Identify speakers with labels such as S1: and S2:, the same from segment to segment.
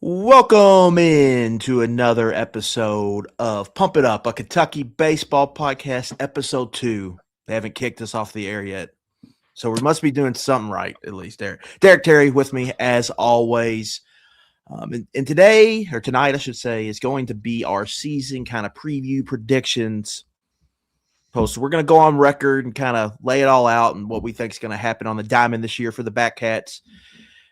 S1: Welcome in to another episode of Pump It Up, a Kentucky baseball podcast, episode 2. They haven't kicked us off the air yet, so we must be doing something right, at least. Derek Terry with me, as always. And today, or tonight, I should say, is going to be our season kind of preview predictions post. So we're going to go on record and kind of lay it all out and what we think is going to happen on the diamond this year for the Batcats,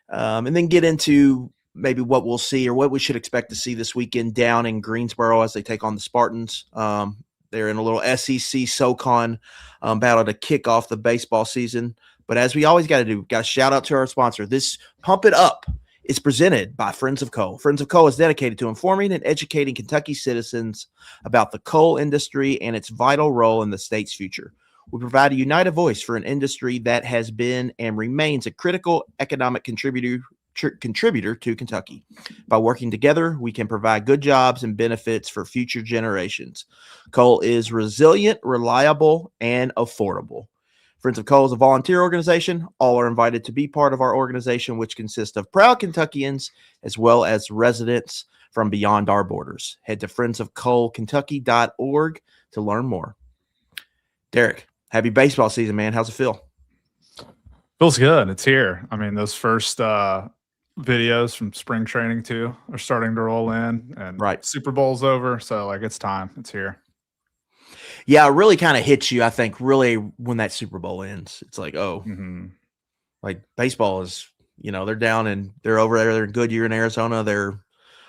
S1: and then get into maybe what we'll see or what we should expect to see this weekend down in Greensboro as they take on the Spartans. They're in a little SEC SoCon battle to kick off the baseball season. But as we always got to do, got to shout out to our sponsor. This Pump It Up is presented by Friends of Coal. Friends of Coal is dedicated to informing and educating Kentucky citizens about the coal industry and its vital role in the state's future. We provide a united voice for an industry that has been and remains a critical economic contributor to Kentucky. By working together, we can provide good jobs and benefits for future generations. Coal is resilient, reliable, and affordable. Friends of Coal is a volunteer organization. All are invited to be part of our organization, which consists of proud Kentuckians as well as residents from beyond our borders. Head to friendsofcoalkentucky.org to learn more. Derek, happy baseball season, man. How's it feel?
S2: Feels good. It's here. I mean, those first videos from spring training too are starting to roll in, and
S1: Right.
S2: Super Bowl's over, so like it's time. It's here.
S1: Yeah, it really kind of hits you, I think, really when that Super Bowl ends. It's like, like baseball is, they're down and they're over there. They're in Goodyear in Arizona. They're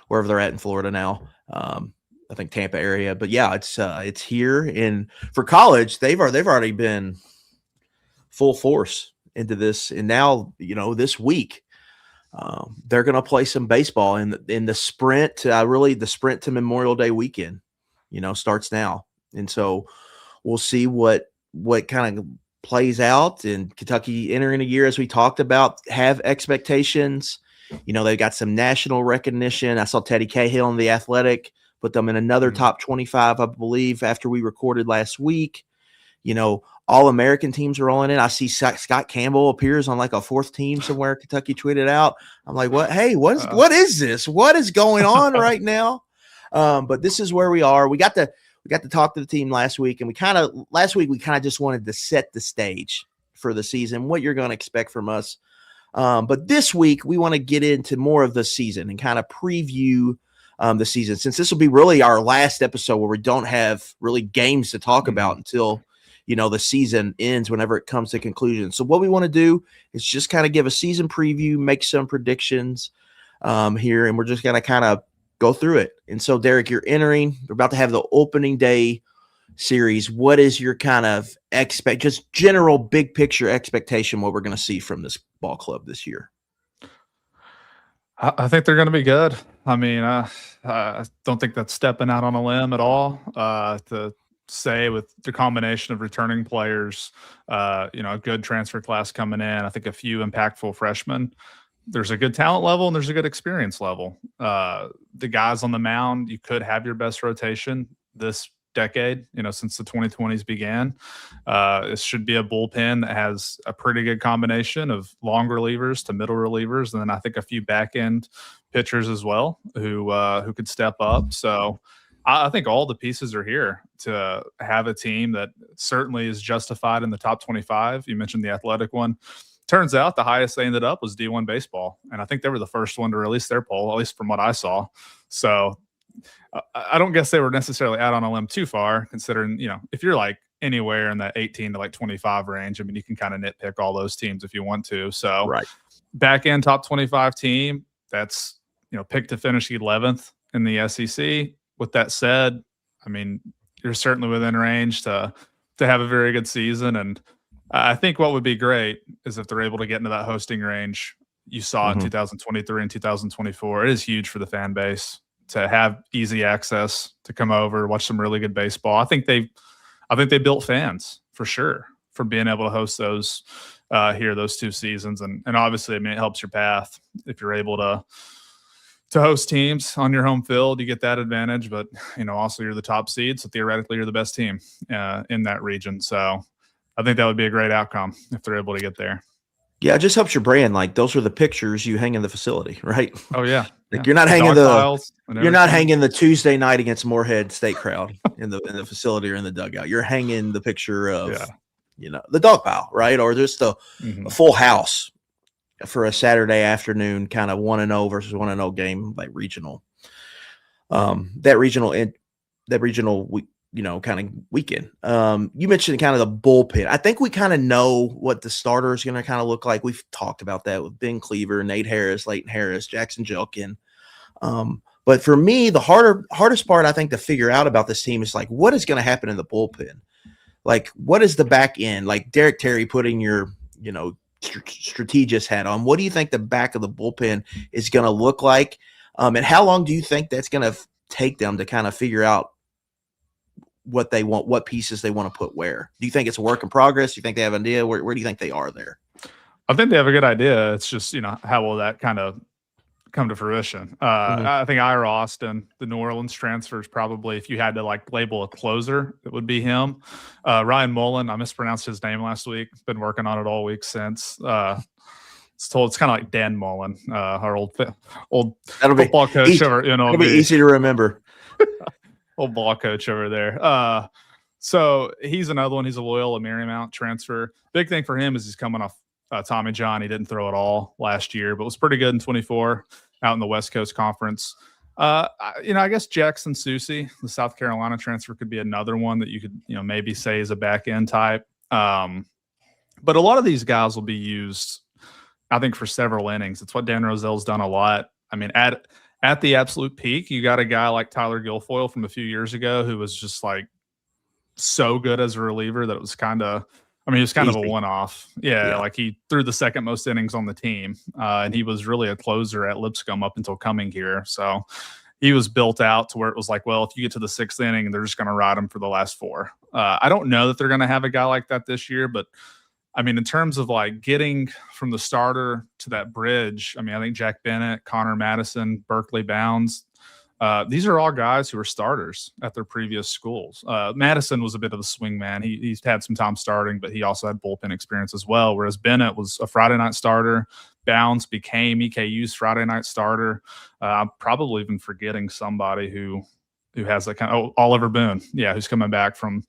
S1: wherever they're at in Florida now. I think Tampa area. But yeah, it's here. And for college, they've already been full force into this. And now, this week, they're going to play some baseball in the sprint. The sprint to Memorial Day weekend, starts now. And so we'll see what kind of plays out. And Kentucky entering a year, as we talked about, have expectations. They've got some national recognition. I saw Teddy Cahill in The Athletic put them in another top 25, I believe, after we recorded last week. All-American teams are rolling in. I see Scott Campbell appears on like a fourth team somewhere. Kentucky tweeted out. I'm like, what? Hey, what is this? What is going on right now? But this is where we are. We got to talk to the team last week, and we kind of just wanted to set the stage for the season, what you're going to expect from us. But this week we want to get into more of the season and kind of preview the season, since this will be really our last episode where we don't have really games to talk about until the season ends, whenever it comes to conclusion. So what we want to do is just kind of give a season preview, make some predictions here, and we're just going to kind of go through it. And so, Derek, we're about to have the opening day series. What is your kind of just general big picture expectation, what we're going to see from this ball club this year?
S2: I think they're going to be good. I mean, I don't think that's stepping out on a limb at all to say, with the combination of returning players, a good transfer class coming in, I think a few impactful freshmen. There's a good talent level and there's a good experience level. The guys on the mound, you could have your best rotation this decade, since the 2020s began. It should be a bullpen that has a pretty good combination of long relievers to middle relievers, and then I think a few back end pitchers as well who could step up. So I think all the pieces are here to have a team that certainly is justified in the top 25. You mentioned the athletic one. Turns out the highest they ended up was D1 baseball, and I think they were the first one to release their poll, at least from what I saw. So I don't guess they were necessarily out on a limb too far, considering, if you're like anywhere in that 18 to like 25 range, I mean, you can kind of nitpick all those teams if you want to. So
S1: right.
S2: Back end top 25 team, that's, picked to finish 11th in the SEC. With that said, I mean, you're certainly within range to have a very good season. And I think what would be great is if they're able to get into that hosting range you saw in 2023 and 2024. It is huge for the fan base to have easy access to come over, watch some really good baseball. I think they built fans for sure for being able to host those here, those 2 seasons. And obviously, I mean, it helps your path if you're able to host teams on your home field. You get that advantage, but also you're the top seed, so theoretically you're the best team in that region. So I think that would be a great outcome if they're able to get there.
S1: Yeah, it just helps your brand. Like, those are the pictures you hang in the facility, right?
S2: Oh, yeah.
S1: Like you're not hanging the Tuesday night against Moorhead State crowd in the facility or in the dugout. You're hanging the picture of the dog pile, right? Or just a full house for a Saturday afternoon kind of 1-0 versus 1-0 game, like regional. That regional kind of weekend. You mentioned kind of the bullpen. I think we kind of know what the starter is going to kind of look like. We've talked about that with Ben Cleaver, Nate Harris, Leighton Harris, Jackson Jelkin. But for me, the hardest part I think to figure out about this team is like, what is going to happen in the bullpen? Like, what is the back end? Like Derek Terry putting your, strategist hat on. What do you think the back of the bullpen is going to look like? And how long do you think that's going to take them to kind of figure out what they want, what pieces they want to put where? Do you think it's a work in progress? Do you think they have an idea? Where do you think they are there?
S2: I think they have a good idea. It's just, how will that kind of come to fruition? I think Ira Austin, the New Orleans transfer, is probably, if you had to like label a closer, it would be him. Ryan Mullen, I mispronounced his name last week. Been working on it all week since. It's kind of like Dan Mullen, our old football coach over.
S1: It'll be easy to remember.
S2: Old ball coach over there. So he's another one. He's a loyal Marymount transfer. Big thing for him is he's coming off Tommy John. He didn't throw it all last year, but was pretty good in 24 out in the West Coast Conference. I guess Jackson Susie, the South Carolina transfer, could be another one that you could, maybe say is a back end type. But a lot of these guys will be used, I think, for several innings. It's what Dan Roselle's done a lot. I mean, at the absolute peak, you got a guy like Tyler Guilfoyle from a few years ago who was just like so good as a reliever that it was kind of, he was kind of a one-off. Yeah, like he threw the second most innings on the team, and he was really a closer at Lipscomb up until coming here. So he was built out to where it was like, well, if you get to the sixth inning, they're just going to ride him for the last four. I don't know that they're going to have a guy like that this year, but in terms of like getting from the starter to that bridge, I think Jack Bennett, Connor Madison, Berkeley Bounds, these are all guys who are starters at their previous schools. Madison was a bit of a swing man. He's had some time starting, but he also had bullpen experience as well, whereas Bennett was a Friday night starter. Bounds became EKU's Friday night starter. I'm probably even forgetting somebody who has that kind of Oliver Boone, who's coming back from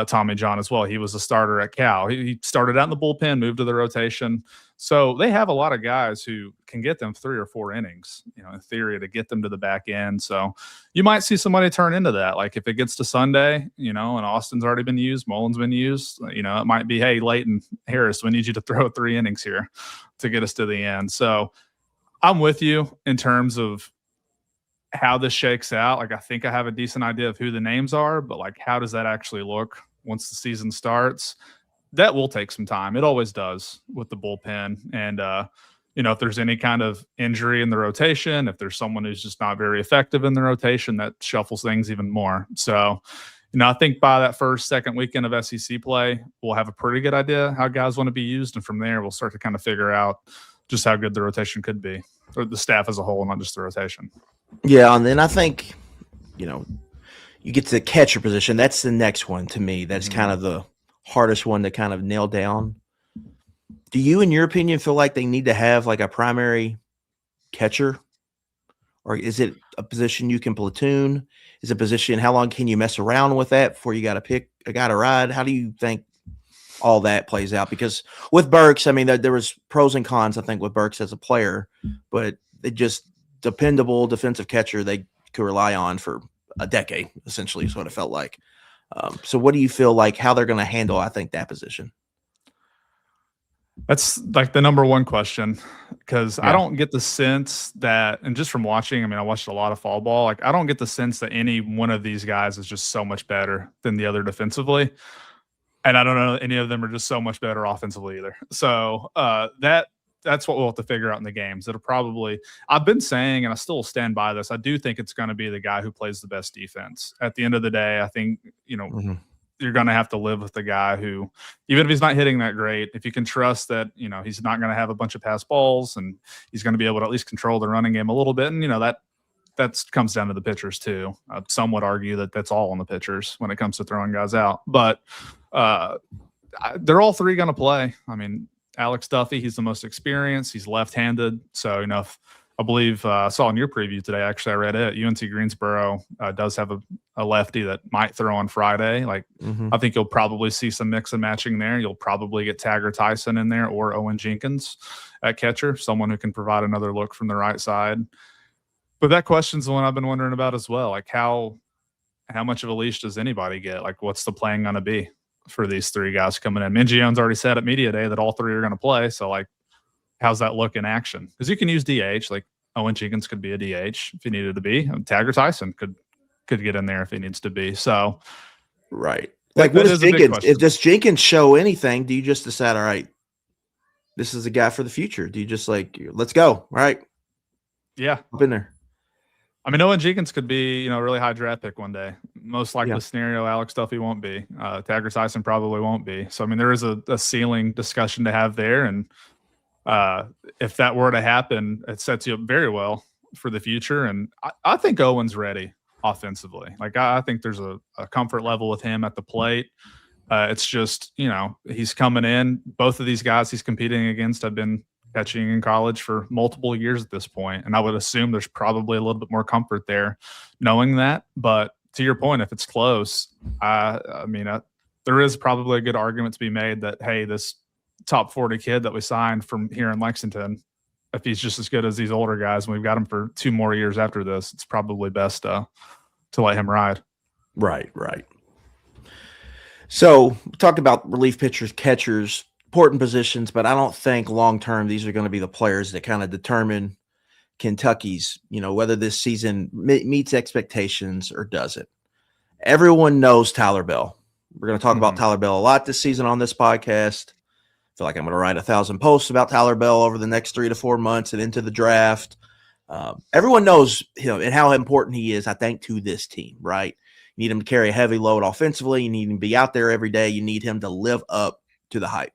S2: Tommy John as well. He was a starter at Cal. He started out in the bullpen, moved to the rotation. So they have a lot of guys who can get them 3 or 4 innings, in theory, to get them to the back end. So you might see somebody turn into that. Like if it gets to Sunday, and Austin's already been used, Mullen's been used, it might be, hey, Leighton Harris, we need you to throw 3 innings here to get us to the end. So I'm with you in terms of how this shakes out. Like, I think I have a decent idea of who the names are, but like, how does that actually look once the season starts? That will take some time. It always does with the bullpen. And, if there's any kind of injury in the rotation, if there's someone who's just not very effective in the rotation, that shuffles things even more. So, I think by that second weekend of SEC play, we'll have a pretty good idea how guys want to be used. And from there, we'll start to kind of figure out just how good the rotation could be, or the staff as a whole, not just the rotation.
S1: Yeah. And then I think, you get to the catcher position. That's the next one to me. That's kind of the hardest one to kind of nail down. Do you, in your opinion, feel like they need to have like a primary catcher? Or is it a position you can platoon? Is it a position, how long can you mess around with that before you got to pick a guy to ride? How do you think all that plays out? Because with Burks, there was pros and cons, I think, with Burks as a player, but it just dependable defensive catcher they could rely on for a decade, essentially, is what it felt like. So what do you feel like how they're going to handle, I think, that position?
S2: That's like the number one question, because I don't get the sense that, and just from watching, I watched a lot of fall ball, like I don't get the sense that any one of these guys is just so much better than the other defensively. And I don't know any of them are just so much better offensively either. So that's what we'll have to figure out in the games. It'll probably, I've been saying, and I still stand by this, I do think it's going to be the guy who plays the best defense. At the end of the day, I think, you're going to have to live with the guy who, even if he's not hitting that great, if you can trust that, he's not going to have a bunch of pass balls and he's going to be able to at least control the running game a little bit. And, that comes down to the pitchers too. Some would argue that that's all on the pitchers when it comes to throwing guys out. But they're all three going to play. Alex Duffy, he's the most experienced. He's left-handed. So, I believe I saw in your preview today, actually, I read it. UNC-Greensboro does have a lefty that might throw on Friday. Like, I think you'll probably see some mix and matching there. You'll probably get Taggart Tyson in there or Owen Jenkins at catcher, someone who can provide another look from the right side. But that question's the one I've been wondering about as well. Like, how much of a leash does anybody get? Like, what's the plan going to be for these three guys coming in? Mingione's already said at media day that all three are going to play. So, like, how's that look in action? Because you can use DH. Like, Owen Jenkins could be a DH if he needed to be. Taggart Tyson could get in there if he needs to be. So,
S1: right. Like, what is Jenkins? If does Jenkins show anything, do you just decide, all right, this is a guy for the future? Do you just like, let's go? All right.
S2: Yeah.
S1: Up in there.
S2: I mean, Owen Jenkins could be, a really high draft pick one day. Most likely scenario, Alex Duffy won't be. Taggart Tyson probably won't be. So, I mean, there is a ceiling discussion to have there. And if that were to happen, it sets you up very well for the future. And I think Owen's ready offensively. Like, I think there's a comfort level with him at the plate. It's just, he's coming in. Both of these guys he's competing against have been catching in college for multiple years at this point. And I would assume there's probably a little bit more comfort there knowing that. But to your point, if it's close, there is probably a good argument to be made that, hey, this top 40 kid that we signed from here in Lexington, if he's just as good as these older guys, and we've got him for 2 more years after this, it's probably best to let him ride.
S1: Right. So we talked about relief pitchers, catchers, important positions, but I don't think long-term these are going to be the players that kind of determine Kentucky's, whether this season meets expectations or doesn't. Everyone knows Tyler Bell. We're going to talk about Tyler Bell a lot this season on this podcast. I feel like I'm going to write 1,000 posts about Tyler Bell over the next 3 to 4 months and into the draft. Everyone knows him and how important he is, I think, to this team, right? You need him to carry a heavy load offensively. You need him to be out there every day. You need him to live up to the hype.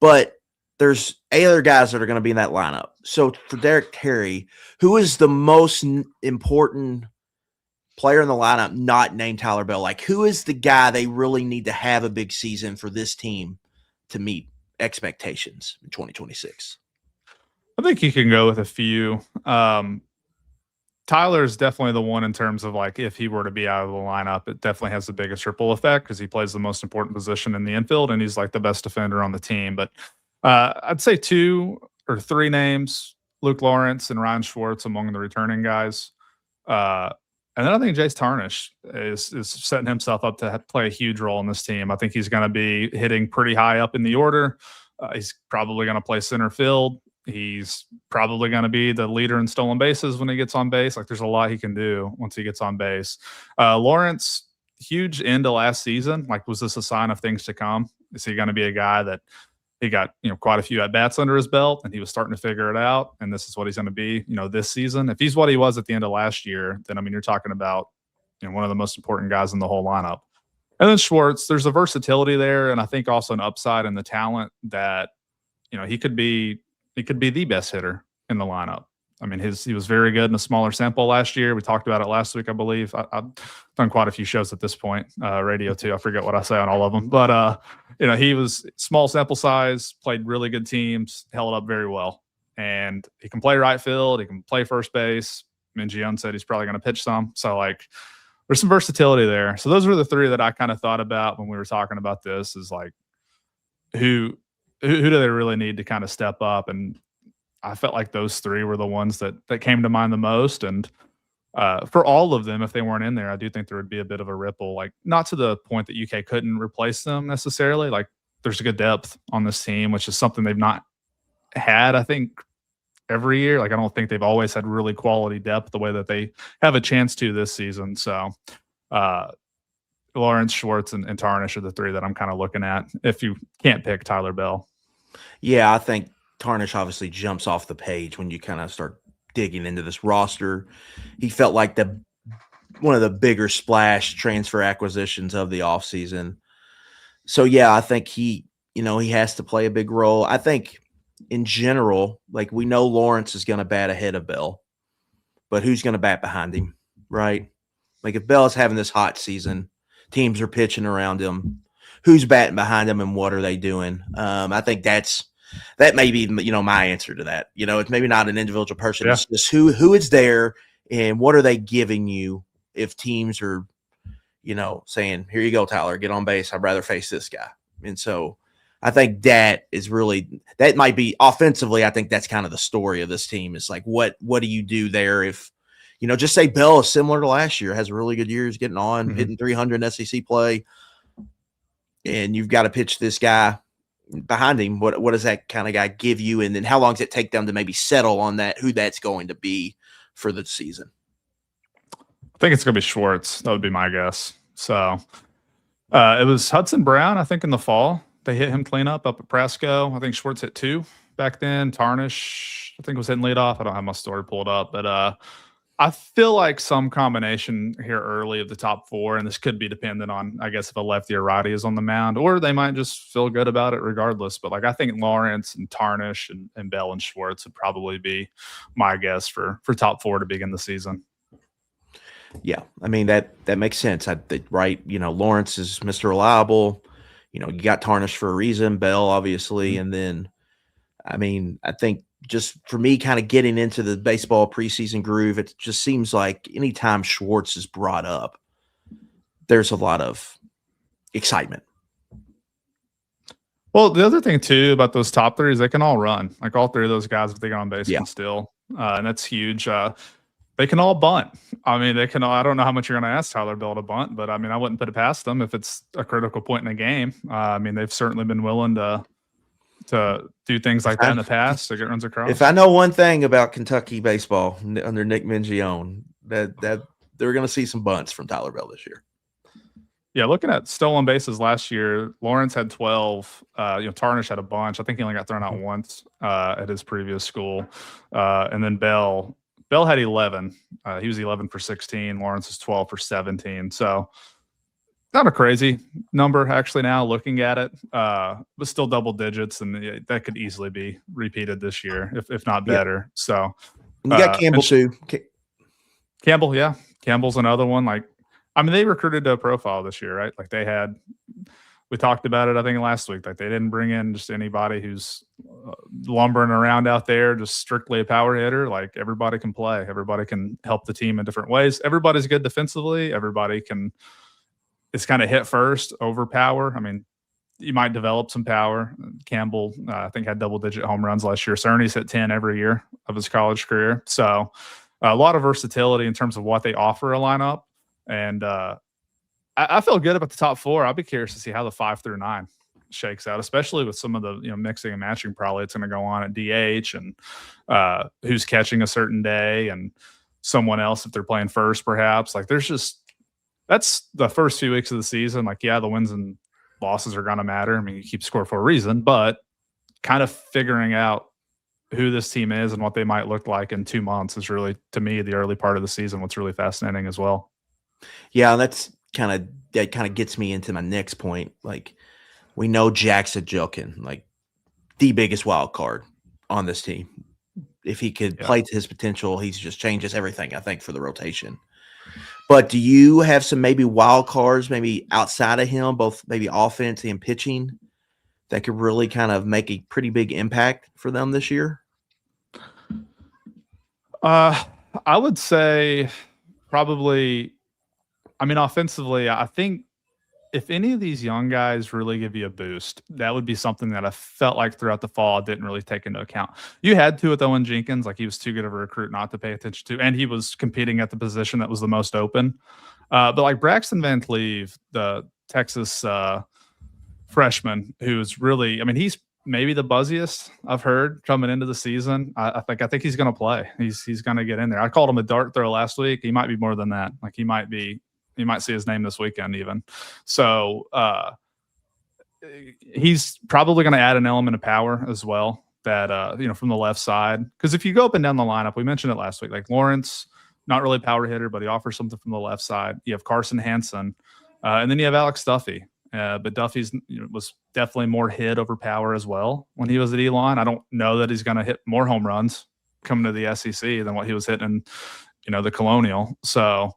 S1: But there's 8 other guys that are going to be in that lineup. So for Derek Terry, who is the most important player in the lineup not named Tyler Bell? Like, who is the guy they really need to have a big season for this team to meet expectations in 2026?
S2: I think you can go with a few. Tyler is definitely the one in terms of, like, if he were to be out of the lineup, it definitely has the biggest ripple effect because he plays the most important position in the infield and he's like the best defender on the team. But I'd say 2 or 3 names, Luke Lawrence and Ryan Schwartz among the returning guys. And then I think Jace Tarnish is setting himself up to play a huge role in this team. I think he's going to be hitting pretty high up in the order. He's probably going to play center field. He's probably going to be the leader in stolen bases when he gets on base. Like, there's a lot he can do once he gets on base. Lawrence, huge end of last season. Like, was this a sign of things to come? Is he going to be a guy that he got, quite a few at-bats under his belt and he was starting to figure it out, and this is what he's going to be, this season? If he's what he was at the end of last year, then, you're talking about, one of the most important guys in the whole lineup. And then Schwartz, there's a versatility there, and I think also an upside in the talent that, he could be the best hitter in the lineup. I mean, he was very good in a smaller sample last year. We talked about it last week, I believe. I've done quite a few shows at this point, radio too. I forget what I say on all of them. But, he was small sample size, played really good teams, held up very well. And he can play right field. He can play first base. Mingione said he's probably going to pitch some. So, like, there's some versatility there. So those were the 3 that I kind of thought about when we were talking about this, is like, who do they really need to kind of step up? And I felt like those 3 were the ones that came to mind the most. And for all of them, if they weren't in there, I do think there would be a bit of a ripple, like, not to the point that UK couldn't replace them necessarily. Like, there's a good depth on this team, which is something they've not had, I think, every year. Like, I don't think they've always had really quality depth the way that they have a chance to this season. So Lawrence, Schwartz, and Tarnish are the 3 that I'm kind of looking at if you can't pick Tyler Bell.
S1: Yeah, I think Tarnish obviously jumps off the page when you kind of start digging into this roster. He felt like one of the bigger splash transfer acquisitions of the offseason. So, yeah, I think he has to play a big role. I think in general, like, we know Lawrence is going to bat ahead of Bell, but who's going to bat behind him, right? Like, if Bell is having this hot season, teams are pitching around him, who's batting behind him and what are they doing? I think that's that may be, my answer to that. It's maybe not an individual person.
S2: Yeah.
S1: It's just who is there and what are they giving you if teams are, saying, here you go, Tyler, get on base. I'd rather face this guy. And so I think that might be offensively. I think that's kind of the story of this team is like, what do you do there? If, just say Bell is similar to last year, has a really good year, is getting on, hitting 300 in SEC play, and you've got to pitch this guy behind him. What does that kind of guy give you? And then how long does it take them to maybe settle on that, who that's going to be for the season?
S2: I think it's going to be Schwartz. That would be my guess. So it was Hudson Brown, I think, in the fall. They hit him clean up at Prasco. I think Schwartz hit 2 back then. Tarnish, I think, was hitting leadoff. I don't have my story pulled up, but I feel like some combination here early of the top 4, and this could be dependent on, I guess, if a lefty or righty is on the mound, or they might just feel good about it regardless. But I think Lawrence and Tarnish and Bell and Schwartz would probably be my guess for top 4 to begin the season.
S1: Yeah, I mean that makes sense. Right? Lawrence is Mr. Reliable. You got Tarnish for a reason. Bell, obviously, and then, I mean, I think. Just for me, kind of getting into the baseball preseason groove, it just seems like anytime Schwartz is brought up, there's a lot of excitement.
S2: Well, the other thing too about those top 3 is they can all run. Like all 3 of those guys, if they get on base, can still, and that's huge. They can all bunt. I mean, they can all, I don't know how much you're going to ask Tyler Bell to bunt, but I mean, I wouldn't put it past them if it's a critical point in a game. I mean, they've certainly been willing to do things like that in the past to get runs across.
S1: If I know one thing about Kentucky baseball under Nick Mingione, that they're going to see some bunts from Tyler Bell this year.
S2: Yeah, looking at stolen bases last year, Lawrence had 12. Tarnish had a bunch. I think he only got thrown out once at his previous school. And then Bell had 11. He was 11 for 16. Lawrence was 12 for 17. So not a crazy number, actually, now looking at it, but still double digits, and that could easily be repeated this year, if not better. So
S1: you got Campbell too.
S2: Campbell, yeah. Campbell's another one. They recruited to a profile this year, right? We talked about it, I think, last week. They didn't bring in just anybody who's lumbering around out there, just strictly a power hitter. Everybody can play. Everybody can help the team in different ways. Everybody's good defensively. Everybody can – it's kind of hit first over power. I mean, you might develop some power. Campbell, I think, had double-digit home runs last year. Cerny's hit 10 every year of his college career. So a lot of versatility in terms of what they offer a lineup. And I feel good about the top 4. I'll be curious to see how the 5 through 9 shakes out, especially with some of the mixing and matching probably it's going to go on at DH and who's catching a certain day and someone else if they're playing first perhaps. That's the first few weeks of the season. The wins and losses are going to matter. I mean, you keep score for a reason, but kind of figuring out who this team is and what they might look like in 2 months is really, to me, the early part of the season, what's really fascinating as well.
S1: Yeah, that kind of gets me into my next point. We know Jackson Jilkin, the biggest wild card on this team. If he could play to his potential, he just changes everything, I think, for the rotation. But do you have some maybe wild cards, maybe outside of him, both maybe offense and pitching, that could really kind of make a pretty big impact for them this year?
S2: I would say probably, offensively, I think if any of these young guys really give you a boost, that would be something that I felt like throughout the fall I didn't really take into account. You had to with Owen Jenkins, he was too good of a recruit not to pay attention to, and he was competing at the position that was the most open. But Braxton Van Cleve, the Texas freshman, who's really, he's maybe the buzziest I've heard coming into the season. I think he's going to play. He's going to get in there. I called him a dart throw last week. He might be more than that. You might see his name this weekend even. So he's probably going to add an element of power as well that, from the left side. Because if you go up and down the lineup, we mentioned it last week, Lawrence, not really a power hitter, but he offers something from the left side. You have Carson Hansen, and then you have Alex Duffy. But Duffy's was definitely more hit over power as well when he was at Elon. I don't know that he's going to hit more home runs coming to the SEC than what he was hitting in, the Colonial. So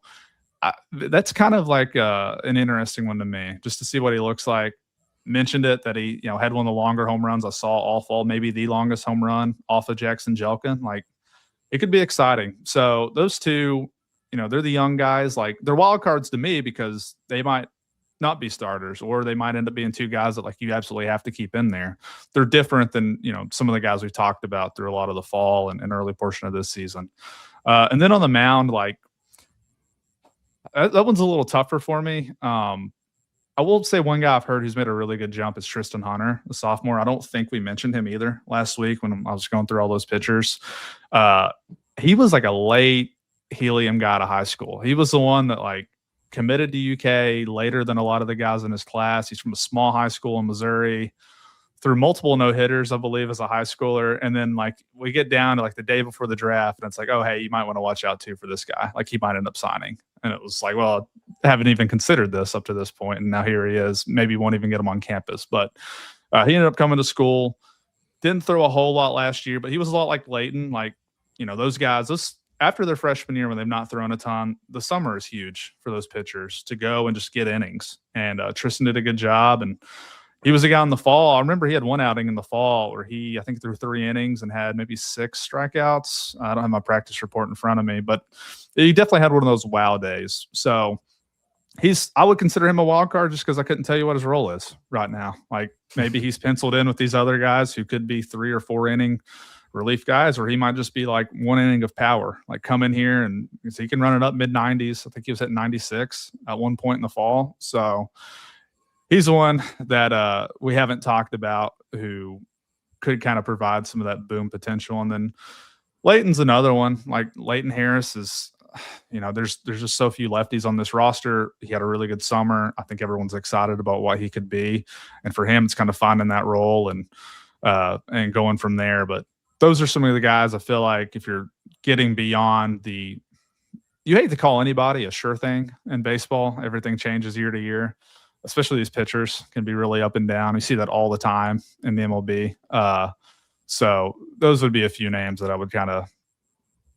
S2: that's kind of an interesting one to me, just to see what he looks like. mentioned it that he, had one of the longer home runs I saw all fall, maybe the longest home run off of Jackson Jelkin. Like, it could be exciting. So those two, they're the young guys. Like, they're wild cards to me because they might not be starters, or they might end up being two guys that like you absolutely have to keep in there. They're different than, some of the guys we've talked about through a lot of the fall and early portion of this season. And then on the mound, like, that one's a little tougher for me. I will say one guy I've heard who's made a really good jump is Tristan Hunter, the sophomore. I don't think we mentioned him either last week when I was going through all those pitchers. He was like a late helium guy to high school. He was the one that like committed to UK later than a lot of the guys in his class. He's from a small high school in Missouri, threw multiple no-hitters, I believe, as a high schooler. And then like we get down to like the day before the draft and it's like, oh, hey, you might want to watch out too for this guy. Like, he might end up signing. And it was like, well, I haven't even considered this up to this point, and now here he is. Maybe won't even get him on campus. But he ended up coming to school. Didn't throw a whole lot last year, but he was a lot like Leighton. Like, those guys, after their freshman year when they've not thrown a ton, the summer is huge for those pitchers to go and just get innings. And Tristan did a good job. And he was a guy in the fall. I remember he had one outing in the fall where he, I think, threw 3 innings and had maybe 6 strikeouts. I don't have my practice report in front of me, but he definitely had one of those wow days. So I would consider him a wild card just because I couldn't tell you what his role is right now. Like, maybe he's penciled in with these other guys who could be 3 or 4 inning relief guys, or he might just be like 1 inning of power, like come in here and so he can run it up mid-90s. I think he was at 96 at one point in the fall. So he's the one that we haven't talked about who could kind of provide some of that boom potential. And then Leighton's another one. Like, Leighton Harris is, there's just so few lefties on this roster. He had a really good summer. I think everyone's excited about what he could be. And for him, it's kind of finding that role and going from there. But those are some of the guys I feel like if you're getting beyond you hate to call anybody a sure thing in baseball. Everything changes year to year. Especially these pitchers can be really up and down. You see that all the time in the MLB. So those would be a few names that I would kind of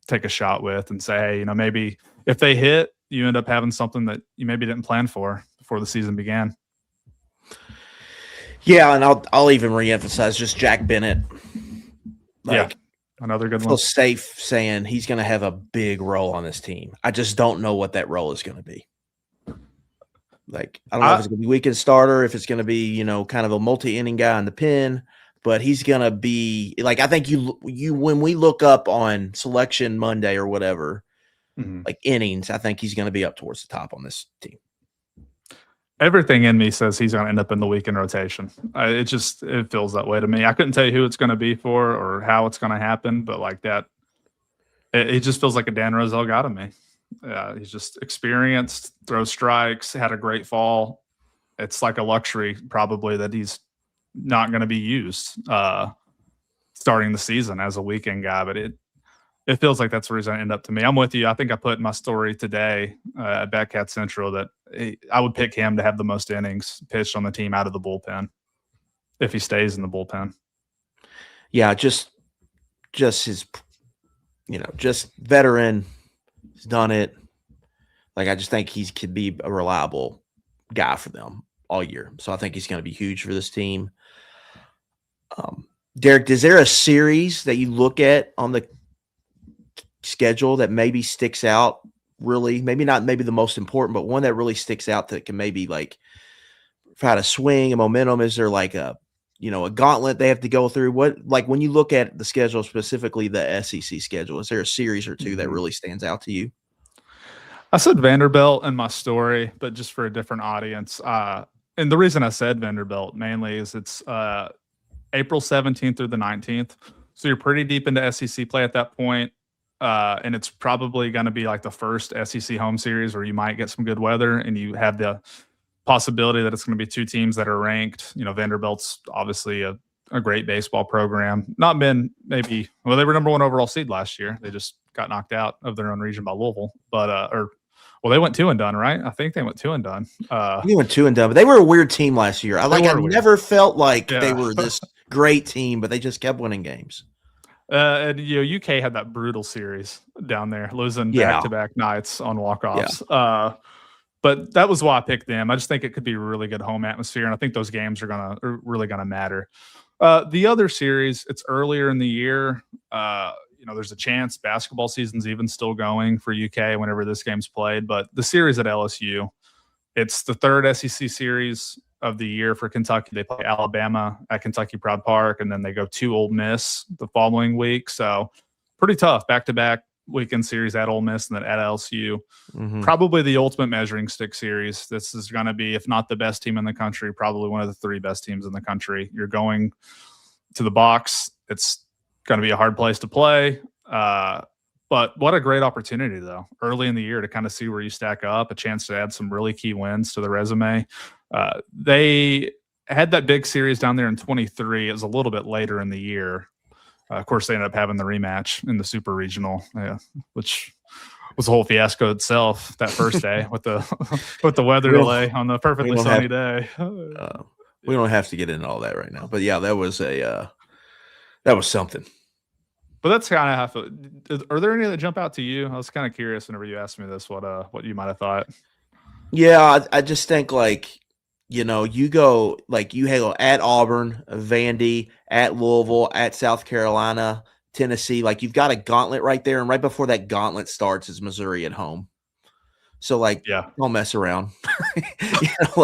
S2: take a shot with and say, hey, maybe if they hit, you end up having something that you maybe didn't plan for before the season began.
S1: Yeah, and I'll even reemphasize just Jack Bennett. Like,
S2: another good
S1: I feel
S2: one.
S1: safe saying he's going to have a big role on this team. I just don't know what that role is going to be. Like, I don't know if it's going to be weekend starter, if it's going to be, kind of a multi-inning guy in the pen, but he's going to be like, I think you when we look up on selection Monday or whatever, like innings, I think he's going to be up towards the top on this team.
S2: Everything in me says he's going to end up in the weekend rotation. It feels that way to me. I couldn't tell you who it's going to be for or how it's going to happen, but like that, it just feels like a Dan Roselle guy to me. He's just experienced, throws strikes, had a great fall. It's like a luxury probably that he's not going to be used starting the season as a weekend guy, but it feels like that's where he's going to end up to me. I'm with you. I think I put in my story today at Batcat Central that I would pick him to have the most innings pitched on the team out of the bullpen if he stays in the bullpen.
S1: Yeah, just his, just veteran. He's done it. Like, I just think he could be a reliable guy for them all year. So I think he's going to be huge for this team. Derek, is there a series that you look at on the schedule that maybe sticks out really? Maybe not maybe the most important, but one that really sticks out that can maybe like try to swing a momentum? Is there like a gauntlet they have to go through? What, like, when you look at the schedule, specifically the SEC schedule, is there a series or two that really stands out to you?
S2: I said Vanderbilt in my story, but just for a different audience. And the reason I said Vanderbilt mainly is it's April 17th through the 19th. So you're pretty deep into SEC play at that point. And it's probably going to be like the first SEC home series where you might get some good weather and you have the possibility that it's going to be 2 teams that are ranked. Vanderbilt's obviously a great baseball program. Not been maybe, well, they were number 1 overall seed last year. They just got knocked out of their own region by Louisville. But, they went 2 and done, right? I think they went 2 and done.
S1: They went 2 and done, but they were a weird team last year. I never felt like they were this great team, but they just kept winning games.
S2: And UK had that brutal series down there, losing back-to-back nights on walk-offs. Yeah. But that was why I picked them. I just think it could be a really good home atmosphere, and I think those games are really gonna matter. The other series, it's earlier in the year. There's a chance basketball season's even still going for UK whenever this game's played. But the series at LSU, it's the third SEC series of the year for Kentucky. They play Alabama at Kentucky Proud Park, and then they go to Ole Miss the following week. So pretty tough back-to-back weekend series at Ole Miss and then at LSU.
S1: Mm-hmm.
S2: Probably the ultimate measuring stick series. This is going to be, if not the best team in the country, probably one of the 3 best teams in the country. You're going to the box. It's going to be a hard place to play. But what a great opportunity, though, early in the year to kind of see where you stack up, a chance to add some really key wins to the resume. They had that big series down there in 23. It was a little bit later in the year. Of course, they ended up having the rematch in the Super Regional, which was a whole fiasco itself that first day with the weather delay on the perfectly sunny day.
S1: We don't have to get into all that right now, but yeah, that was something.
S2: But that's kind of how. Are there any that jump out to you? I was kind of curious whenever you asked me this, what you might have thought.
S1: Yeah, I just think you go at Auburn, Vandy, at Louisville, at South Carolina, Tennessee. You've got a gauntlet right there, and right before that gauntlet starts is Missouri at home. So don't mess around. It's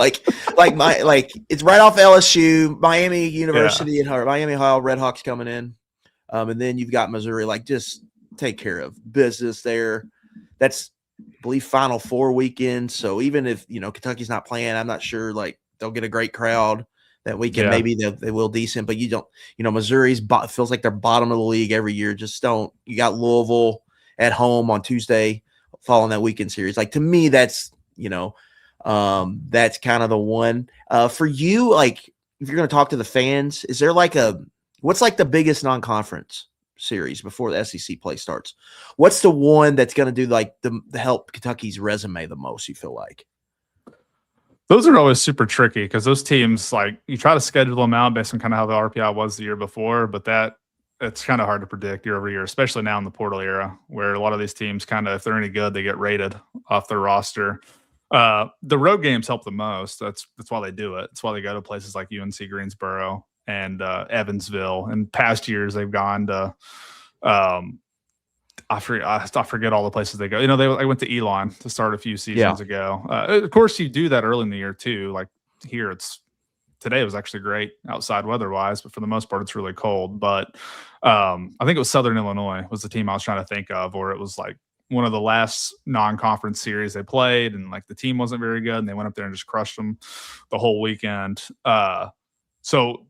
S1: right off LSU, Miami University, and Miami Ohio Redhawks coming in. And then you've got Missouri, just take care of business there. That's, I believe, Final Four weekend. So even if, Kentucky's not playing, I'm not sure, they'll get a great crowd that weekend. Yeah. Maybe they will decent, but you don't, Missouri's feels like they're bottom of the league every year. Just don't. You got Louisville at home on Tuesday following that weekend series. To me, that's, that's kind of the one. For you, if you're going to talk to the fans, is there what's the biggest non-conference series before the SEC play starts? What's the one that's going to do the help Kentucky's resume the most, you feel like?
S2: Those are always super tricky because those teams, you try to schedule them out based on kind of how the RPI was the year before, but it's kind of hard to predict year over year, especially now in the portal era where a lot of these teams if they're any good, they get rated off their roster. The road games help the most. That's why they do it. It's why they go to places like UNC-Greensboro and Evansville. In past years, they've gone to I forget all the places they go. They went to Elon to start a few seasons ago. Of course, you do that early in the year too. Here, today was actually great outside weather-wise, but for the most part, it's really cold. But I think it was Southern Illinois was the team I was trying to think of, or it was one of the last non-conference series they played, and the team wasn't very good, and they went up there and just crushed them the whole weekend. So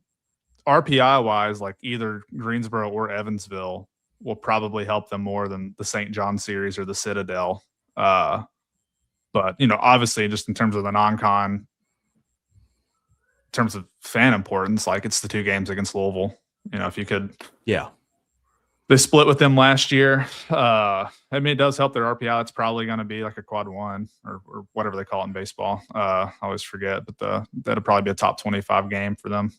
S2: RPI-wise, either Greensboro or Evansville will probably help them more than the St. John series or the Citadel. But, obviously, just in terms of the non-con, in terms of fan importance, it's the 2 games against Louisville. If you could. Yeah. They split with them last year. It does help their RPI. It's probably going to be a quad 1 or whatever they call it in baseball. I always forget, but that'll probably be a top 25 game for them.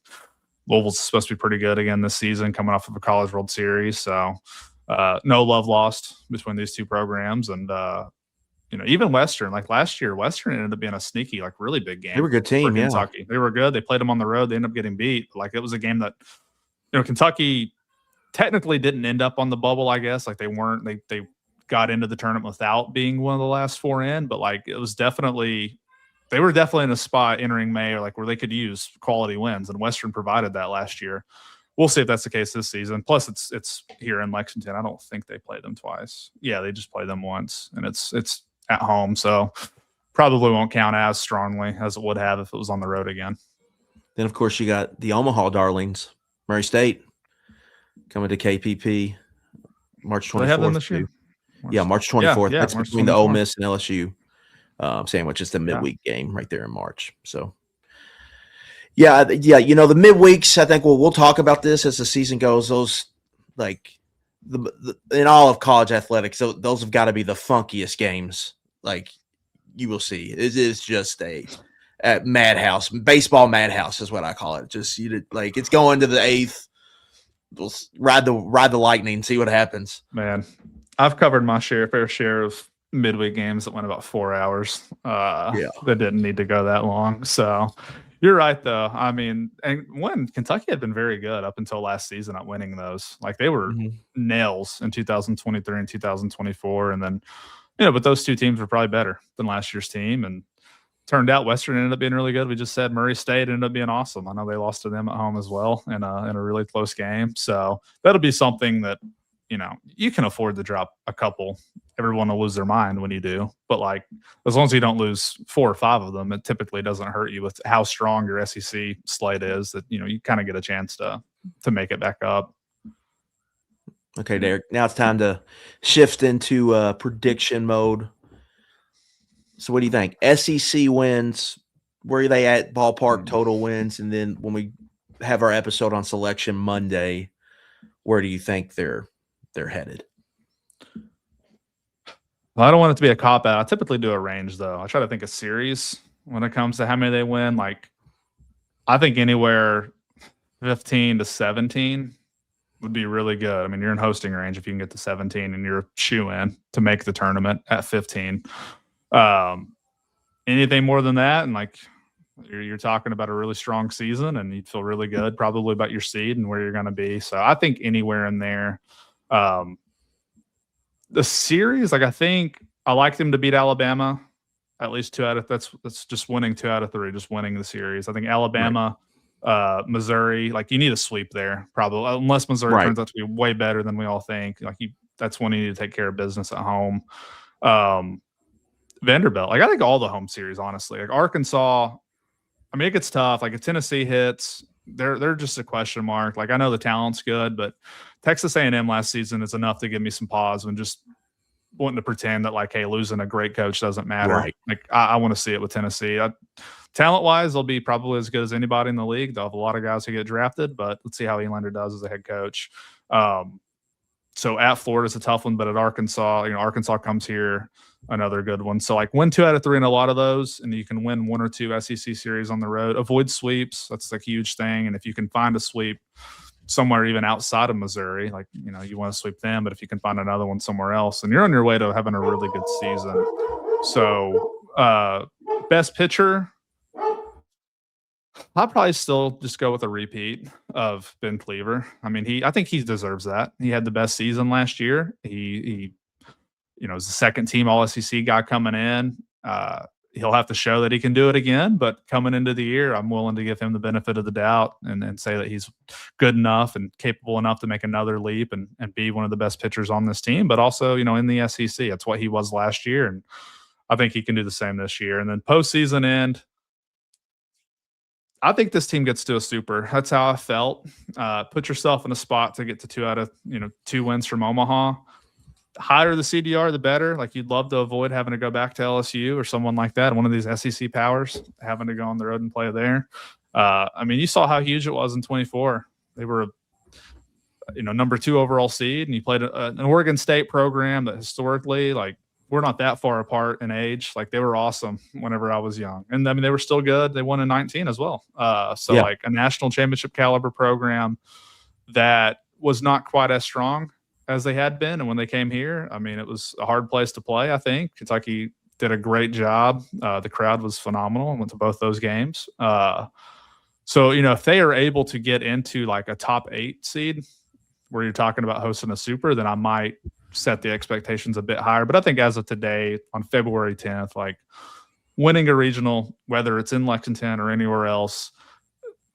S2: Louisville's supposed to be pretty good again this season, coming off of a College World Series. So no love lost between these 2 programs. And, even Western, last year, Western ended up being a sneaky, really big game.
S1: They were a good team,
S2: for Kentucky. They were good. They played them on the road. They ended up getting beat. It was a game that, Kentucky technically didn't end up on the bubble, I guess. They got into the tournament without being one of the last 4 in, but it was definitely – they were definitely in a spot entering May where they could use quality wins, and Western provided that last year. We'll see if that's the case this season. Plus, it's here in Lexington. I don't think they played them twice. Yeah, they just played them once, and it's at home, so probably won't count as strongly as it would have if it was on the road again.
S1: Then, of course, you got the Omaha Darlings, Murray State, coming to KPP March 24th. They have them this year? March 24th. That's March between 24th. The Ole Miss and LSU. Sandwich. It's the midweek game right there in March. So, the midweeks, I think we'll talk about this as the season goes. Those, in all of college athletics, those have got to be the funkiest games. You will see. It is just a madhouse. Baseball madhouse is what I call it. Just, it's going to the 8th. We'll ride the lightning and see what happens.
S2: Man, I've covered my fair share of midweek games that went about 4 hours.
S1: Yeah.
S2: That didn't need to go that long. So you're right, though. I mean, and when Kentucky had been very good up until last season at winning those, like they were nails in 2023 and 2024, and then but those two teams were probably better than last year's team, and turned out Western ended up being really good. We just said Murray State ended up being awesome. I know they lost to them at home as well in a really close game. So that'll be something that, you can afford to drop a couple. Everyone will lose their mind when you do. But, like, as long as you don't lose 4 or 5 of them, it typically doesn't hurt you with how strong your SEC slate is that, you kind of get a chance to make it back up.
S1: Okay, Derek. Now it's time to shift into prediction mode. So what do you think? SEC wins, where are they at ballpark total wins? And then when we have our episode on selection Monday, where do you think they're headed?
S2: Well, I don't want it to be a cop-out. I typically do a range, though. I try to think of series when it comes to how many they win. Like, I think anywhere 15 to 17 would be really good. I mean, you're in hosting range if you can get to 17 and you're shoe-in to make the tournament at 15. Anything more than that, and like you're talking about a really strong season, and you'd feel really good probably about your seed and where you're going to be. So I think anywhere in there. The series, like I think I like them to beat Alabama at least 2 out of that's just winning 2 out of 3, just winning the series. I think Alabama, Missouri, like you need a sweep there probably, unless Missouri turns out to be way better than we all think. Like that's when you need to take care of business at home. Vanderbilt, like I think all the home series, honestly, like Arkansas, I mean, it gets tough. Like if Tennessee hits, they're just a question mark. Like I know the talent's good, but Texas A&M last season is enough to give me some pause when just wanting to pretend that like, hey, losing a great coach doesn't matter.
S1: Right.
S2: Like I want to see it with Tennessee. Talent-wise, they'll be probably as good as anybody in the league. They'll have a lot of guys who get drafted, but let's see how Elander does as a head coach. So at Florida's a tough one, but at Arkansas, Arkansas comes here, another good one. So like win 2 out of 3 in a lot of those, and you can win 1 or 2 SEC series on the road. Avoid sweeps. That's the huge thing. And if you can find a sweep somewhere even outside of Missouri, like, you want to sweep them, but if you can find another one somewhere else, and you're on your way to having a really good season. So best pitcher, I'll probably still just go with a repeat of Ben Cleaver. I mean, I think he deserves that. He had the best season last year. He was the second team All SEC guy coming in. He'll have to show that he can do it again, but coming into the year, I'm willing to give him the benefit of the doubt and say that he's good enough and capable enough to make another leap and be one of the best pitchers on this team, but also, in the SEC. That's what he was last year, and I think he can do the same this year. And then postseason end, I think this team gets to a super. That's how I felt. Put yourself in a spot to get to 2 out of 2 wins from Omaha. Higher the CDR, the better. Like you'd love to avoid having to go back to LSU or someone like that, one of these SEC powers, having to go on the road and play there. I mean, you saw how huge it was in 24. They were, number 2 overall seed, and you played an Oregon State program that historically, like, we're not that far apart in age. Like they were awesome whenever I was young. And I mean, they were still good. They won in 19 as well. Like a national championship caliber program that was not quite as strong as they had been. And when they came here, I mean, it was a hard place to play. I think Kentucky did a great job. The crowd was phenomenal and went to both those games. So, if they are able to get into like a top 8 seed where you're talking about hosting a super, then I might set the expectations a bit higher. But I think as of today, on February 10th, like winning a regional, whether it's in Lexington or anywhere else,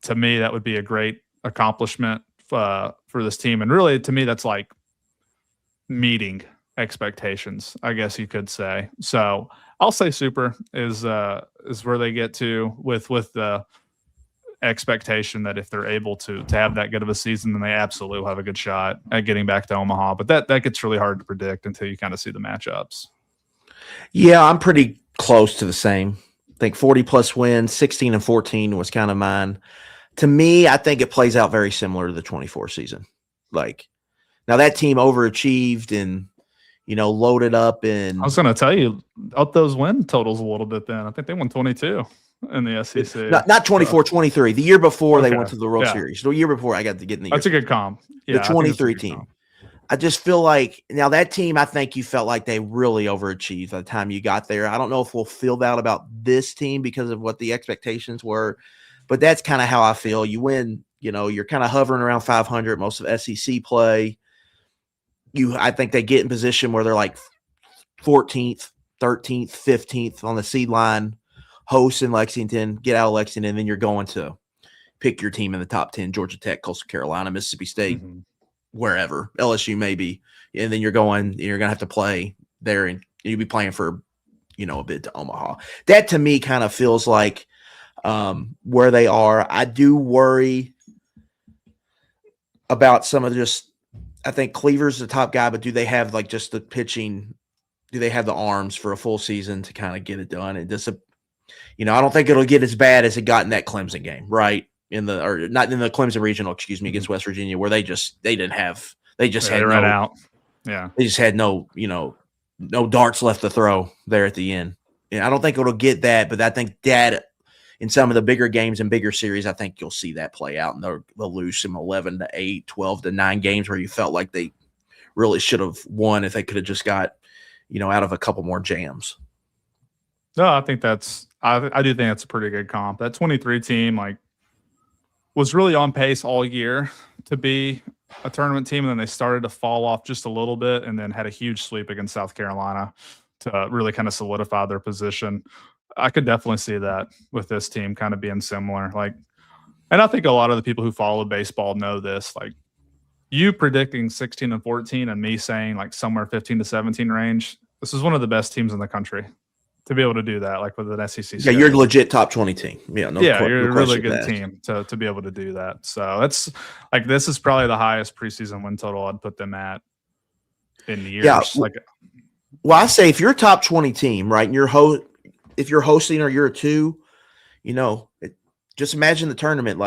S2: to me, that would be a great accomplishment for this team. And really, to me, that's like meeting expectations, I guess you could say. So I'll say super is where they get to with the expectation that if they're able to have that good of a season, then they absolutely will have a good shot at getting back to Omaha. But that gets really hard to predict until you kind of see the matchups.
S1: Yeah, I'm pretty close to the same. I think 40-plus wins, 16 and 14 was kind of mine. To me, I think it plays out very similar to the 24 season. Like, now that team overachieved and, loaded up. And
S2: I was going to tell you, up those win totals a little bit then. I think they won 22. In the SEC.
S1: Not 24, 23. The year before they went to the World Series. The year before I got to get in the year.
S2: That's a good comp. Yeah,
S1: the 23 team. I just feel like now that team, I think you felt like they really overachieved by the time you got there. I don't know if we'll feel that about this team because of what the expectations were, but that's kind of how I feel. You win, you're kind of hovering around 500 most of SEC play. I think they get in position where they're like 14th, 13th, 15th on the seed line, host in Lexington, get out of Lexington, and then you're going to pick your team in the top 10, Georgia Tech, Coastal Carolina, Mississippi State, wherever, LSU maybe. And then you're going to have to play there, and you'll be playing for, a bid to Omaha. That to me kind of feels like where they are. I do worry about some of I think Cleaver's the top guy, but do they have like just the pitching? Do they have the arms for a full season to kind of get it done? And just, I don't think it'll get as bad as it got in that Clemson game, right? Not in the Clemson regional, against West Virginia, where they just had
S2: right out. Yeah.
S1: They just had no darts left to throw there at the end. And I don't think it'll get that, but I think that in some of the bigger games and bigger series, I think you'll see that play out, and they'll lose some 11-8, 12-9 games where you felt like they really should have won if they could have just got, out of a couple more jams.
S2: No, I think I do think that's a pretty good comp. That 23 team, was really on pace all year to be a tournament team, and then they started to fall off just a little bit and then had a huge sweep against South Carolina to really kind of solidify their position. I could definitely see that with this team kind of being similar. And I think a lot of the people who follow baseball know this. You predicting 16-14 and me saying somewhere 15-17 range. This is one of the best teams in the country to be able to do that, with an SEC.
S1: Yeah, you're a legit top 20 team. Yeah,
S2: you're a really good team to be able to do that. So that's this is probably the highest preseason win total I'd put them at in years.
S1: Yeah. Well, I say if you're a top 20 team, right, and if you're hosting or you're a 2, just imagine the tournament.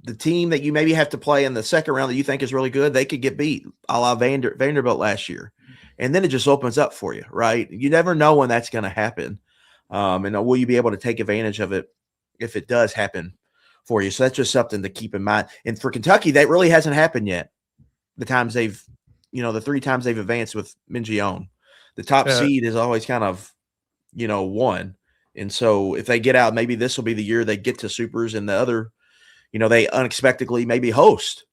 S1: The team that you maybe have to play in the second round that you think is really good, they could get beat, a la Vanderbilt last year. And then it just opens up for you, right? You never know when that's going to happen. And will you be able to take advantage of it if it does happen for you? So that's just something to keep in mind. And for Kentucky, that really hasn't happened yet. The times the 3 times they've advanced with Mingione. The top seed is always kind of, won. And so if they get out, maybe this will be the year they get to supers, and the other, they unexpectedly maybe host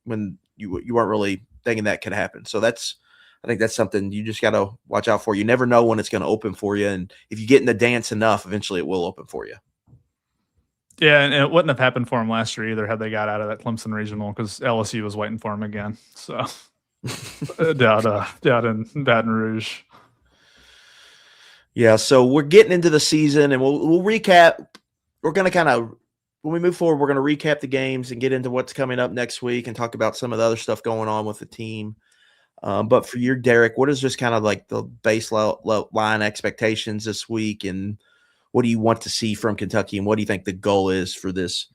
S1: when you weren't really thinking that could happen. So I think that's something you just got to watch out for. You never know when it's going to open for you. And if you get in the dance enough, eventually it will open for you.
S2: Yeah, and it wouldn't have happened for them last year either had they got out of that Clemson regional, because LSU was waiting for them again. So down in Baton Rouge.
S1: Yeah, so we're getting into the season, and we'll recap. We're going to when we move forward, we're going to recap the games and get into what's coming up next week and talk about some of the other stuff going on with the team. But for you, Derek, what is just kind of the baseline expectations this week, and what do you want to see from Kentucky, and what do you think the goal is for this?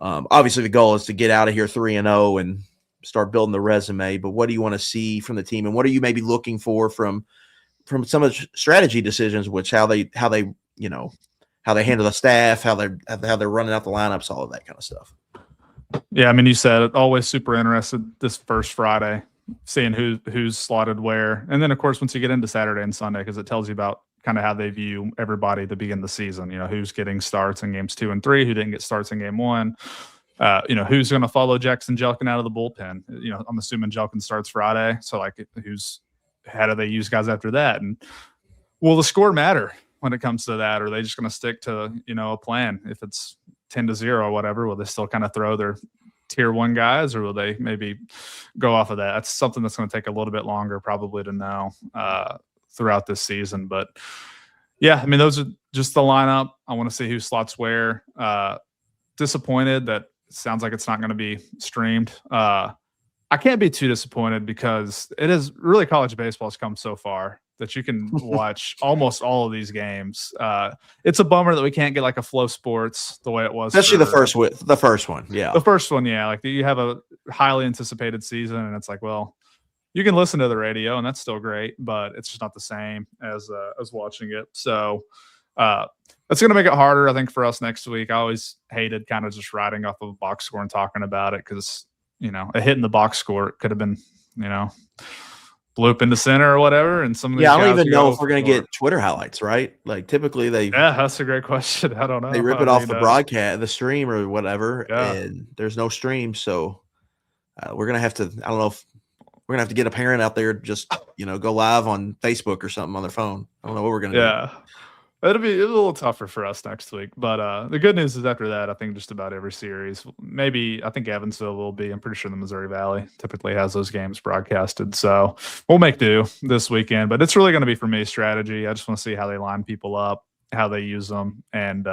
S1: Obviously, the goal is to get out of here 3-0 and start building the resume. But what do you want to see from the team, and what are you maybe looking for from some of the strategy decisions, which how they handle the staff, how they're running out the lineups, all of that kind of stuff.
S2: Yeah, I mean, you said it. Always super interested this first Friday, seeing who's slotted where. And then, of course, once you get into Saturday and Sunday, because it tells you about kind of how they view everybody to begin the season, who's getting starts in games 2 and 3, who didn't get starts in game 1, who's going to follow Jackson Jelkin out of the bullpen. I'm assuming Jelkin starts Friday. So, how do they use guys after that? And will the score matter when it comes to that? Or are they just going to stick to, a plan? If it's 10-0 or whatever, will they still kind of throw their tier 1 guys, or will they maybe go off of that? That's something that's going to take a little bit longer probably to know throughout this season. But yeah, I mean, those are just the lineup. I want to see who slots where. Disappointed that it sounds like it's not going to be streamed. I can't be too disappointed, because it is really, college baseball has come so far that you can watch almost all of these games. It's a bummer that we can't get a Flow Sports the way it was.
S1: Especially the first one. Yeah.
S2: The first one. Yeah. You have a highly anticipated season, and it's well, you can listen to the radio and that's still great, but it's just not the same as watching it. So that's going to make it harder, I think, for us next week. I always hated kind of just riding off of a box score and talking about it, because, a hit in the box score could have been bloop into center or whatever. And some of these
S1: I don't
S2: guys
S1: even know if we're going to get Twitter highlights, right? Like typically
S2: that's a great question. I don't know.
S1: They rip it off the broadcast, the stream or whatever, and there's no stream. So we're going to have to, I don't know if we're going to have to get a parent out there, just, go live on Facebook or something on their phone. I don't know what we're going to do.
S2: Yeah. It'll be a little tougher for us next week, but the good news is after that, I think just about every series, maybe I think Evansville will be. I'm pretty sure the Missouri Valley typically has those games broadcasted, so we'll make do this weekend. But it's really going to be for me strategy. I just want to see how they line people up, how they use them, and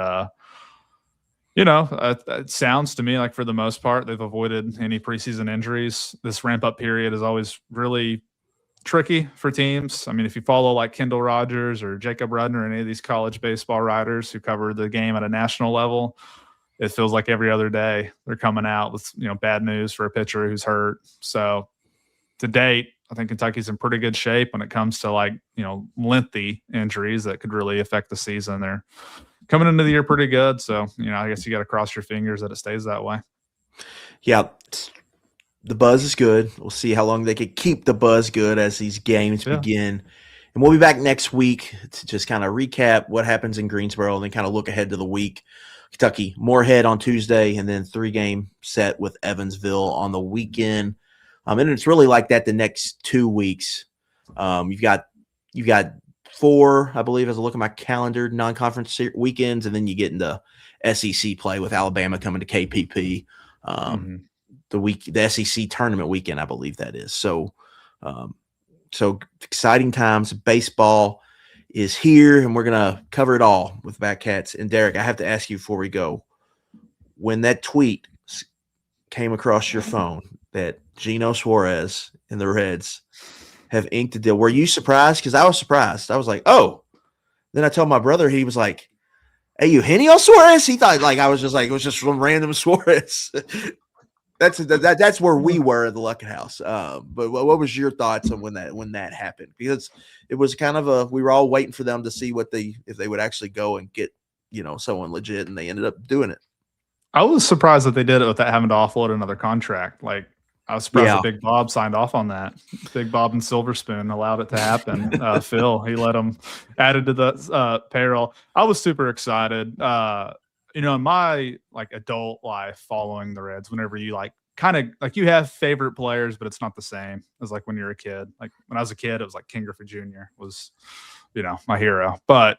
S2: it sounds to me like for the most part they've avoided any preseason injuries. This ramp up period is always really tricky for teams. I mean, if you follow like Kendall Rogers or Jacob Rudden or any of these college baseball writers who cover the game at a national level, it feels like every other day they're coming out with, bad news for a pitcher who's hurt. So to date, I think Kentucky's in pretty good shape when it comes to lengthy injuries that could really affect the season. They're coming into the year pretty good. So, I guess you got to cross your fingers that it stays that way.
S1: Yeah. The buzz is good. We'll see how long they can keep the buzz good as these games begin. And we'll be back next week to just kind of recap what happens in Greensboro and then kind of look ahead to the week. Kentucky, Moorhead on Tuesday, and then 3-game set with Evansville on the weekend. And it's really like that the next 2 weeks. You've got 4, I believe, as I look at my calendar, non-conference weekends, and then you get into SEC play with Alabama coming to KPP. The SEC tournament weekend, I believe that is. So exciting times. Baseball is here, and we're going to cover it all with Batcats. And Derek, I have to ask you before we go, when that tweet came across your phone that Gino Suarez and the Reds have inked a deal, were you surprised? Because I was surprised. I was like, oh. Then I told my brother, he was like, hey, Eugenio Suarez? He thought I was just like, it was just some random Suarez. That's where we were at the Luckett house. But what was your thoughts on when that happened? Because it was kind of we were all waiting for them to see if they would actually go and get someone legit, and they ended up doing it.
S2: I was surprised that they did it without having to offload another contract. Like I was surprised that Big Bob signed off on that. Big Bob and Silver Spoon allowed it to happen. Phil, he let them added to the payroll. I was super excited. In my adult life following the Reds, whenever you you have favorite players, but it's not the same as when you're a kid. Like when I was a kid, it was King Griffey Jr. was, my hero. But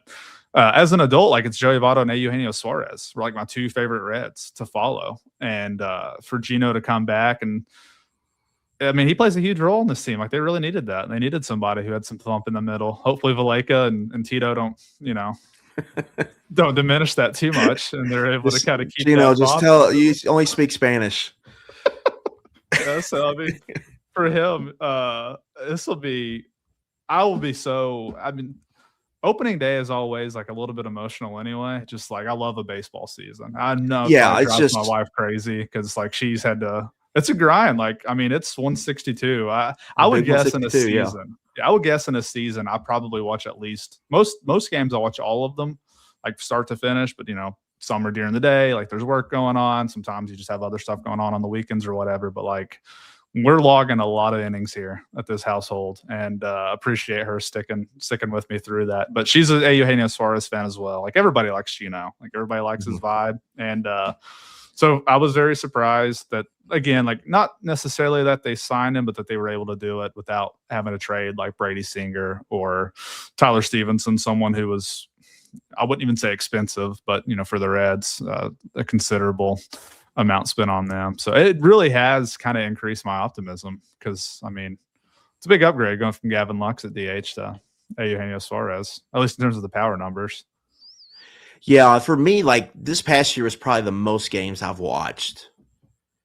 S2: as an adult, it's Joey Votto and Eugenio Suarez were my 2 favorite Reds to follow. And for Gino to come back, and I mean, he plays a huge role in this team. They really needed that. They needed somebody who had some thump in the middle. Hopefully Valleca and Tito don't diminish that too much, and they're able to kind of keep.
S1: Just tell you only speak Spanish.
S2: Yeah, so I mean, for him, this will be. I will be so. I mean, opening day is always a little bit emotional anyway. Just I love a baseball season. I know.
S1: Yeah,
S2: it's just my wife crazy because she's had to. It's a grind. I mean, it's 162. I would guess in a season. Yeah, I would guess in a season, I probably watch at least most games. I'll watch all of them, start to finish. But some are during the day, there's work going on. Sometimes you just have other stuff going on the weekends or whatever. But we're logging a lot of innings here at this household, and appreciate her sticking with me through that. But she's a Eugenio Suarez fan as well. Everybody likes Gino. Everybody likes his vibe, and so I was very surprised that, again, not necessarily that they signed him, but that they were able to do it without having to trade Brady Singer or Tyler Stevenson, someone who was, I wouldn't even say expensive, but, for the Reds, a considerable amount spent on them. So it really has kind of increased my optimism because, I mean, it's a big upgrade going from Gavin Lux at DH to Eugenio Suarez, at least in terms of the power numbers.
S1: Yeah, for me, this past year was probably the most games I've watched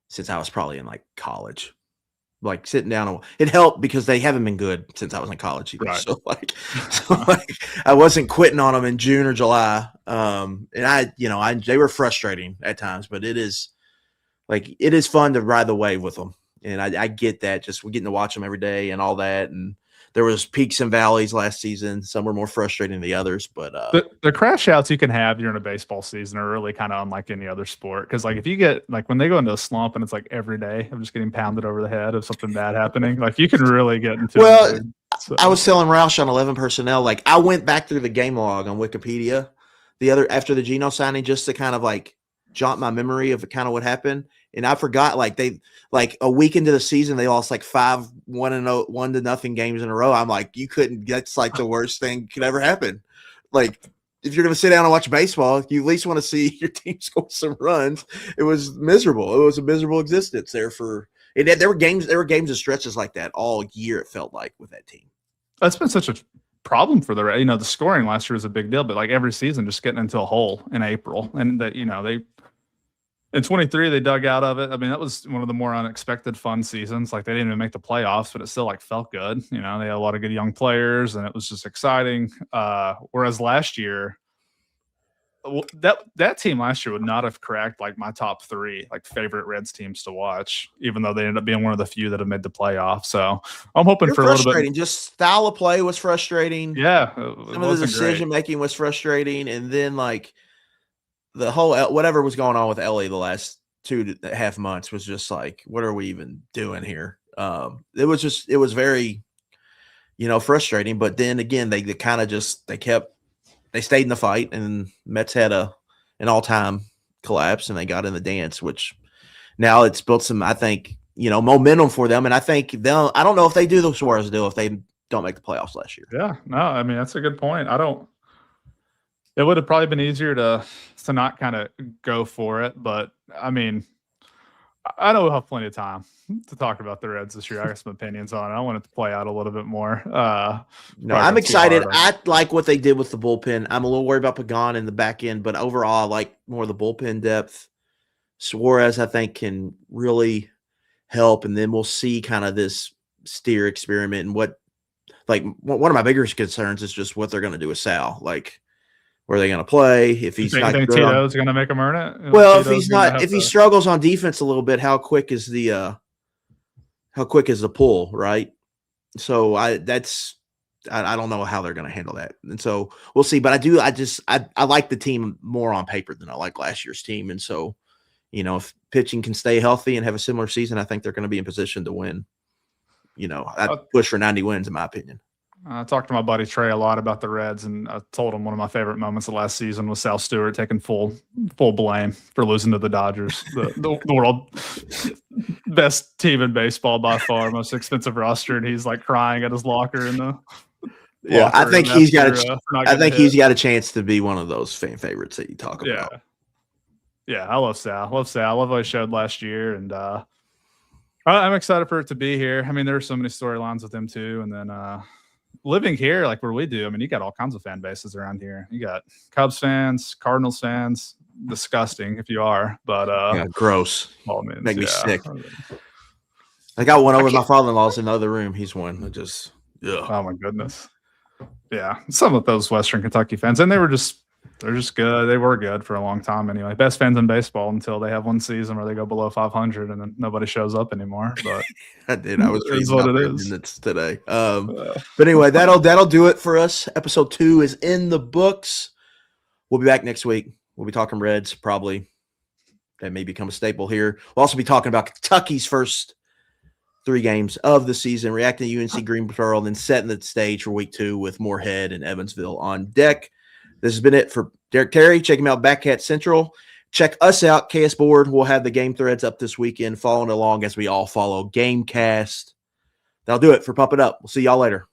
S1: since I was probably in college. Sitting down, it helped because they haven't been good since I was in college either. Right. So I wasn't quitting on them in June or July. And they were frustrating at times, but it is fun to ride the wave with them. And I get that, just we're getting to watch them every day and all that. And there was peaks and valleys last season. Some were more frustrating than the others, but
S2: the crash outs you can have during a baseball season are really kind of unlike any other sport. Because like if you get like when they go into a slump and it's like every day I'm just getting pounded over the head of something bad happening, like you can really get into it. So.
S1: I was telling Roush on 11 Personnel, like I went back through the game log on Wikipedia after the Geno signing just to kind of like jaunt my memory of kind of what happened. And I forgot like a week into the season, they lost like 1-0 games in a row. I'm like, that's like the worst thing could ever happen. Like if you're going to sit down and watch baseball, you at least want to see your team score some runs. It was miserable. It was a miserable existence there there were games and stretches like that all year. It felt like with that team.
S2: That's been such a problem for the scoring last year was a big deal, but like every season just getting into a hole in April, and that they in 23 they dug out of it. I mean, that was one of the more unexpected fun seasons. Like they didn't even make the playoffs, but it still like felt good. They had a lot of good young players, and it was just exciting. Whereas last year, that team last year would not have cracked like my top 3 like favorite Reds teams to watch, even though they ended up being one of the few that have made the playoffs. So I'm hoping for a little bit.
S1: Just style of play was frustrating.
S2: Yeah,
S1: some of the decision making was frustrating, and then like the whole whatever was going on with LA the last 2.5 months was just like, what are we even doing here? It was very, frustrating. But then again, they stayed in the fight, and Mets had an all-time collapse, and they got in the dance, which now it's built some, I think, momentum for them. And I think I don't know if they do the Suarez deal if they don't make the playoffs last year.
S2: Yeah, no, I mean, that's a good point. It would have probably been easier to not kind of go for it, but I mean, I know we'll have plenty of time to talk about the Reds this year. I got some opinions on it. I want it to play out a little bit more.
S1: No, I'm excited. I like what they did with the bullpen. I'm a little worried about Pagan in the back end, but overall, I like more of the bullpen depth. Suarez, I think, can really help, and then we'll see kind of this Steer experiment and one of my biggest concerns is just what they're going to do with Sal. Like, where are they going to play? If he's not good,
S2: Tito's going to make him earn it.
S1: Well, if he struggles on defense a little bit, how quick is the pull, right? So I don't know how they're going to handle that, and so we'll see. But I like the team more on paper than I like last year's team, and so if pitching can stay healthy and have a similar season, I think they're going to be in position to win. I'd push for 90 wins, in my opinion.
S2: I talked to my buddy Trey a lot about the Reds, and I told him one of my favorite moments of last season was Sal Stewart taking full blame for losing to the Dodgers, the world best team in baseball by far, most expensive roster, and he's like crying at his locker in the.
S1: Yeah, I think he's got a chance to be one of those fan favorites that you talk about.
S2: Yeah, I love Sal. I love what he showed last year, and I'm excited for it to be here. I mean, there are so many storylines with him too, and then living here, like where we do, I mean, you got all kinds of fan bases around here. You got Cubs fans, Cardinals fans. Disgusting if you are, but
S1: gross. Make me sick. I got one over my father-in-law's in the other room. He's one.
S2: Oh my goodness. Yeah, some of those Western Kentucky fans, and they're just good. They were good for a long time anyway. Best fans in baseball until they have one season where they go below 500 and then nobody shows up anymore. But
S1: I was reading what it is today. But anyway, that'll do it for us. Episode 2 is in the books. We'll be back next week. We'll be talking Reds, probably. That may become a staple here. We'll also be talking about Kentucky's first 3 games of the season, reacting to UNC-Greensboro, and then setting the stage for week 2 with Moorhead and Evansville on deck. This has been it for Derek Terry. Check him out back at Central. Check us out, KS Board. We'll have the game threads up this weekend, following along as we all follow Gamecast. That'll do it for Pump It Up. We'll see y'all later.